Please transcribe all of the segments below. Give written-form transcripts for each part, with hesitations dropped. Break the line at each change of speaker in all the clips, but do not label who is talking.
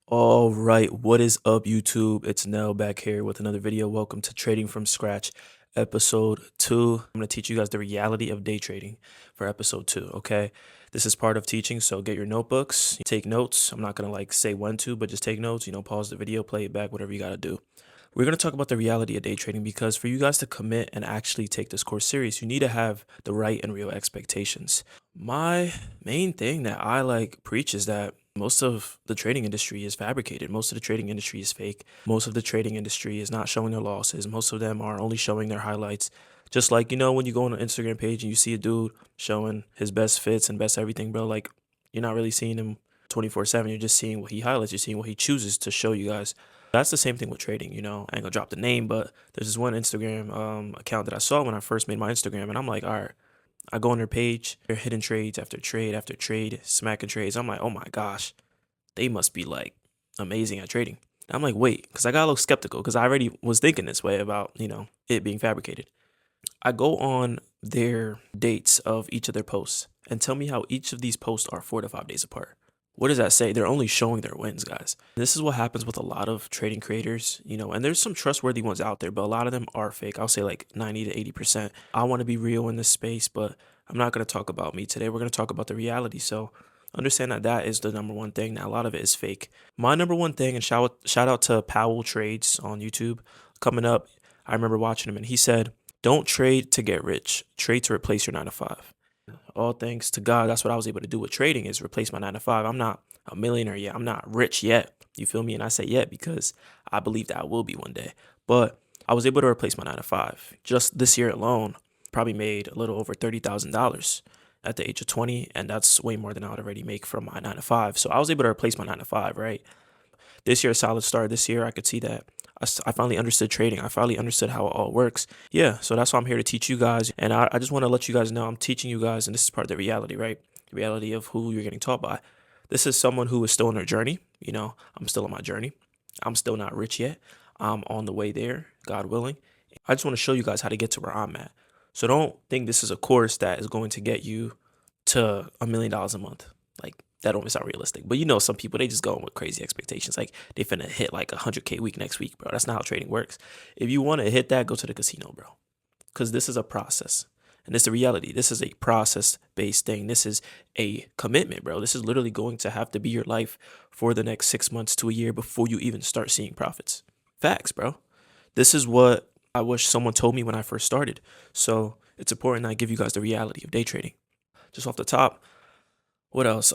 All right, what is up, YouTube? It's Nell back here with another video. Welcome to Trading from Scratch, episode 2. I'm going to teach you guys the reality of day trading for episode 2, okay? This is part of teaching, so get your notebooks, take notes. I'm not going to say when to, but just take notes, pause the video, play it back, whatever you got to do. We're going to talk about the reality of day trading because for you guys to commit and actually take this course serious, you need to have the right and real expectations. My main thing that I preach is that most of the trading industry is fabricated. Most of the trading industry is fake. Most of the trading industry is not showing their losses. Most of them are only showing their highlights. Just like, when you go on an Instagram page and you see a dude showing his best fits and best everything, bro, like you're not really seeing him 24/7. You're just seeing what he highlights. You're seeing what he chooses to show you guys. That's the same thing with trading, I ain't gonna drop the name, but there's this one Instagram account that I saw when I first made my Instagram, and I'm like, all right, I go on their page, they're hitting trades after trade after trade, smacking trades. I'm like, oh my gosh, they must be like amazing at trading. I'm like, wait, because I got a little skeptical because I already was thinking this way about, it being fabricated. I go on their dates of each of their posts and tell me how each of these posts are 4 to 5 days apart. What does that say? They're only showing their wins, guys. This is what happens with a lot of trading creators, and there's some trustworthy ones out there, but a lot of them are fake. I'll say like 90 to 80%. I want to be real in this space, but I'm not going to talk about me today. We're going to talk about the reality. So understand that that is the number one thing. Now, a lot of it is fake. My number one thing, and shout out to Powell Trades on YouTube coming up. I remember watching him and he said, don't trade to get rich, trade to replace your 9 to 5. All thanks to God, that's what I was able to do with trading is replace my 9 to 5. I'm not a millionaire yet. I'm not rich yet. You feel me? And I say yet because I believe that I will be one day. But I was able to replace my 9 to 5. Just this year alone, probably made a little over $30,000 at the age of 20. And that's way more than I would already make from my 9 to 5. So I was able to replace my 9 to 5, right? This year, a solid start. This year, I could see that I finally understood trading. I finally understood how it all works. Yeah, so that's why I'm here to teach you guys. And I just want to let you guys know I'm teaching you guys, and this is part of the reality, right? The reality of who you're getting taught by. This is someone who is still on their journey. I'm still on my journey. I'm still not rich yet. I'm on the way there, God willing. I just want to show you guys how to get to where I'm at. So don't think this is a course that is going to get you to $1 million a month. Like, that don't sound realistic. But some people, they just go in with crazy expectations. Like, they finna hit like 100K week next week, bro. That's not how trading works. If you want to hit that, go to the casino, bro. Because this is a process. And it's the reality. This is a process-based thing. This is a commitment, bro. This is literally going to have to be your life for the next 6 months to a year before you even start seeing profits. Facts, bro. This is what I wish someone told me when I first started. So it's important I give you guys the reality of day trading. Just off the top, what else?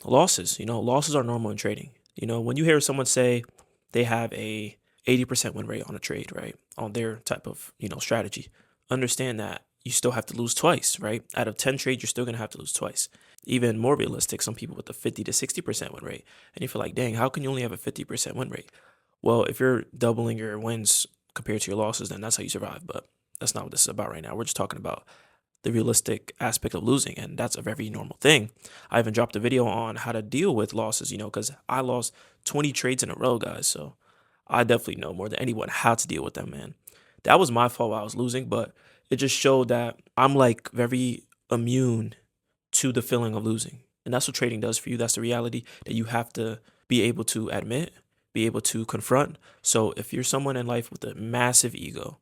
Losses. Losses are normal in trading. When you hear someone say they have a 80% win rate on a trade, right? On their type of, strategy. Understand that you still have to lose twice, right? Out of 10 trades, you're still going to have to lose twice. Even more realistic, some people with a 50 to 60% win rate. And you feel like, dang, how can you only have a 50% win rate? Well, if you're doubling your wins compared to your losses, then that's how you survive. But that's not what this is about right now. We're just talking about the realistic aspect of losing, and that's a very normal thing. I even dropped a video on how to deal with losses, because I lost 20 trades in a row, guys. So I definitely know more than anyone how to deal with them, man. That was my fault while I was losing, but it just showed that I'm like very immune to the feeling of losing. And that's what trading does for you. That's the reality that you have to be able to admit, be able to confront. So if you're someone in life with a massive ego,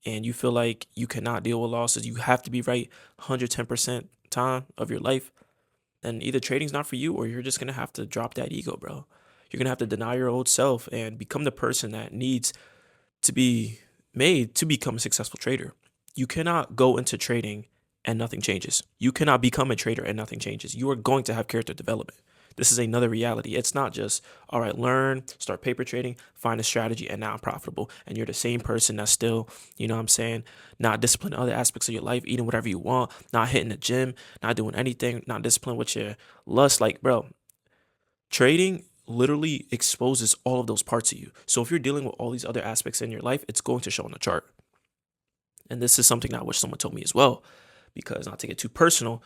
and you feel like you cannot deal with losses, you have to be right 110% time of your life, then either trading's not for you or you're just going to have to drop that ego, bro. You're going to have to deny your old self and become the person that needs to be made to become a successful trader. You cannot go into trading and nothing changes. You cannot become a trader and nothing changes. You are going to have character development. This is another reality. It's not just, all right, learn, start paper trading, find a strategy, and now I'm profitable. And you're the same person that's still, not disciplined in other aspects of your life, eating whatever you want, not hitting the gym, not doing anything, not disciplined with your lust. Like, bro, trading literally exposes all of those parts of you. So if you're dealing with all these other aspects in your life, it's going to show on the chart. And this is something that I wish someone told me as well, because not to get too personal,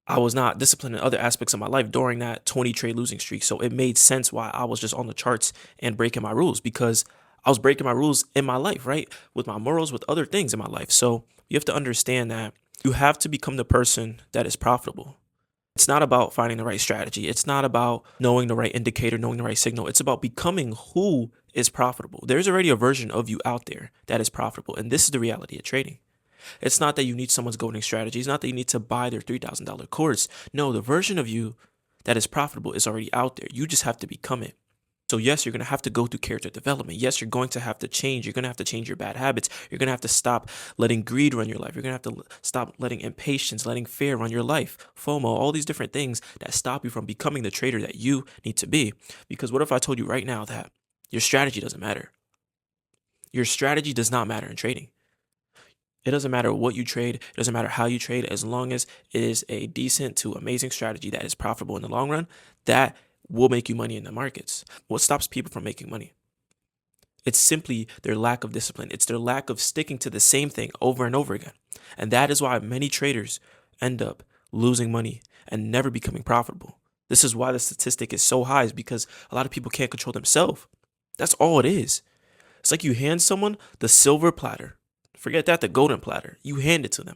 I was not disciplined in other aspects of my life during that 20 trade losing streak. So it made sense why I was just on the charts and breaking my rules, because I was breaking my rules in my life, right? With my morals, with other things in my life. So you have to understand that you have to become the person that is profitable. It's not about finding the right strategy. It's not about knowing the right indicator, knowing the right signal. It's about becoming who is profitable. There's already a version of you out there that is profitable. And this is the reality of trading. It's not that you need someone's golden strategy. It's not that you need to buy their $3,000 course. No, the version of you that is profitable is already out there. You just have to become it. So yes, you're going to have to go through character development. Yes, you're going to have to change. You're going to have to change your bad habits. You're going to have to stop letting greed run your life. You're going to have to stop letting impatience, letting fear run your life, FOMO, all these different things that stop you from becoming the trader that you need to be. Because what if I told you right now that your strategy doesn't matter? Your strategy does not matter in trading. It doesn't matter what you trade. It doesn't matter how you trade. As long as it is a decent to amazing strategy that is profitable in the long run, that will make you money in the markets. What stops people from making money? It's simply their lack of discipline. It's their lack of sticking to the same thing over and over again. And that is why many traders end up losing money and never becoming profitable. This is why the statistic is so high, is because a lot of people can't control themselves. That's all it is. It's like you hand someone the silver platter. Forget that, the golden platter. You hand it to them.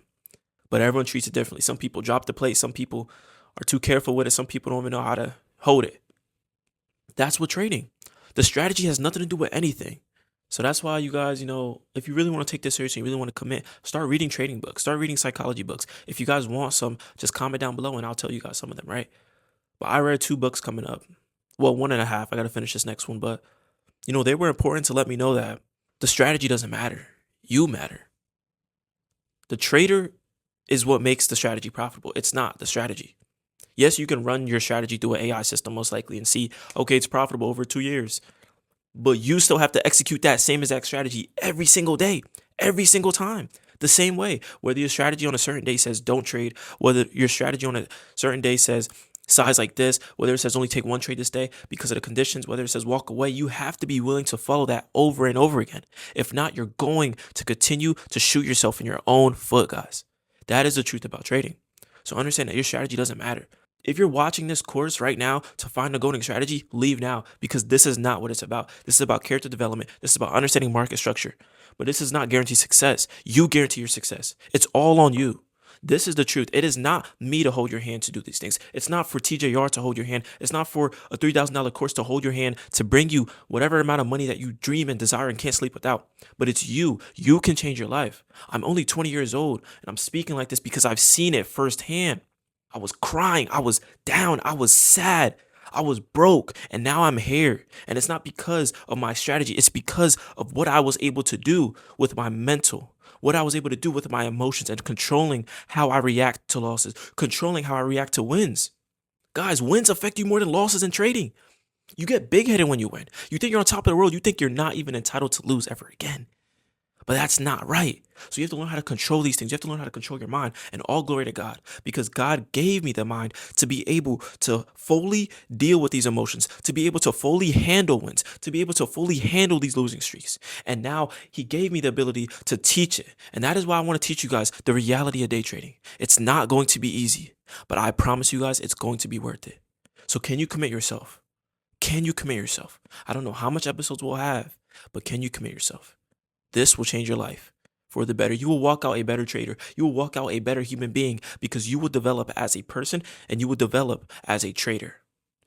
But everyone treats it differently. Some people drop the plate. Some people are too careful with it. Some people don't even know how to hold it. That's what trading. The strategy has nothing to do with anything. So that's why you guys, if you really want to take this seriously, you really want to commit, start reading trading books, start reading psychology books. If you guys want some, just comment down below and I'll tell you guys some of them, right? But I read 2 books coming up. Well, 1.5. I got to finish this next one. But, they were important to let me know that the strategy doesn't matter. You matter. The trader is what makes the strategy profitable. It's not the strategy. Yes, you can run your strategy through an AI system most likely and see, okay, it's profitable over 2 years. But you still have to execute that same exact strategy every single day, every single time, the same way. Whether your strategy on a certain day says don't trade, whether your strategy on a certain day says size like this, whether it says only take 1 trade this day because of the conditions, whether it says walk away, you have to be willing to follow that over and over again. If not, you're going to continue to shoot yourself in your own foot, guys. That is the truth about trading. So understand that your strategy doesn't matter. If you're watching this course right now to find a golden strategy, leave now, because this is not what it's about. This is about character development. This is about understanding market structure. But this is not guaranteed success. You guarantee your success. It's all on you. This is the truth. It is not me to hold your hand to do these things. It's not for TJR to hold your hand. It's not for a $3,000 course to hold your hand to bring you whatever amount of money that you dream and desire and can't sleep without. But it's you. You can change your life. I'm only 20 years old and I'm speaking like this because I've seen it firsthand. I was crying. I was down. I was sad. I was broke. And now I'm here. And it's not because of my strategy. It's because of what I was able to do with my mental, what I was able to do with my emotions, and controlling how I react to losses, controlling how I react to wins. Guys, wins affect you more than losses in trading. You get big-headed when you win. You think you're on top of the world. You think you're not even entitled to lose ever again. But that's not right. So you have to learn how to control these things. You have to learn how to control your mind. And all glory to God, because God gave me the mind to be able to fully deal with these emotions, to be able to fully handle wins, to be able to fully handle these losing streaks. And now he gave me the ability to teach it. And that is why I want to teach you guys the reality of day trading. It's not going to be easy, but I promise you guys it's going to be worth it. So can you commit yourself? Can you commit yourself? I don't know how much episodes we'll have, but can you commit yourself? This will change your life for the better. You will walk out a better trader. You will walk out a better human being, because you will develop as a person and you will develop as a trader.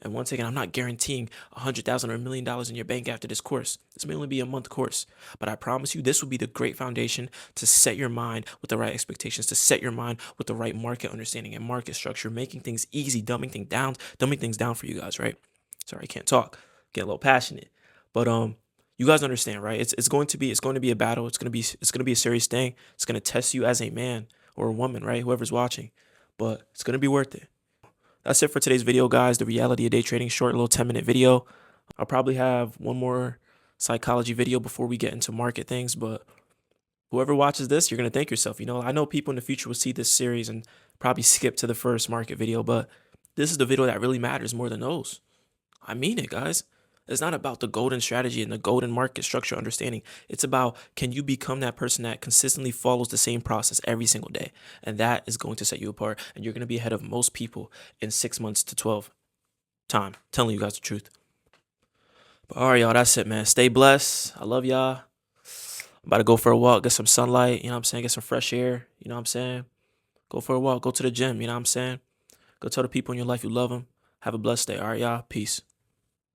And once again, I'm not guaranteeing $100,000 or $1 million in your bank after this course. This may only be a month course, but I promise you this will be the great foundation to set your mind with the right expectations, to set your mind with the right market understanding and market structure, making things easy, dumbing things down for you guys, right? Sorry, I can't talk. Get a little passionate. But you guys understand, right? It's going to be a battle. It's going to be a serious thing. It's going to test you as a man or a woman, right? Whoever's watching. But it's going to be worth it. That's it for today's video, guys. The reality of day trading, short little 10-minute video. I'll probably have one more psychology video before we get into market things, but whoever watches this, you're going to thank yourself. I know people in the future will see this series and probably skip to the first market video, but this is the video that really matters more than those. I mean it, guys. It's not about the golden strategy and the golden market structure understanding. It's about, can you become that person that consistently follows the same process every single day? And that is going to set you apart. And you're going to be ahead of most people in 6 months to 12 time. Telling you guys the truth. But all right, y'all, that's it, man. Stay blessed. I love y'all. I'm about to go for a walk, get some sunlight, you know what I'm saying? Get some fresh air, you know what I'm saying? Go for a walk, go to the gym, you know what I'm saying? Go tell the people in your life you love them. Have a blessed day. All right, y'all. Peace.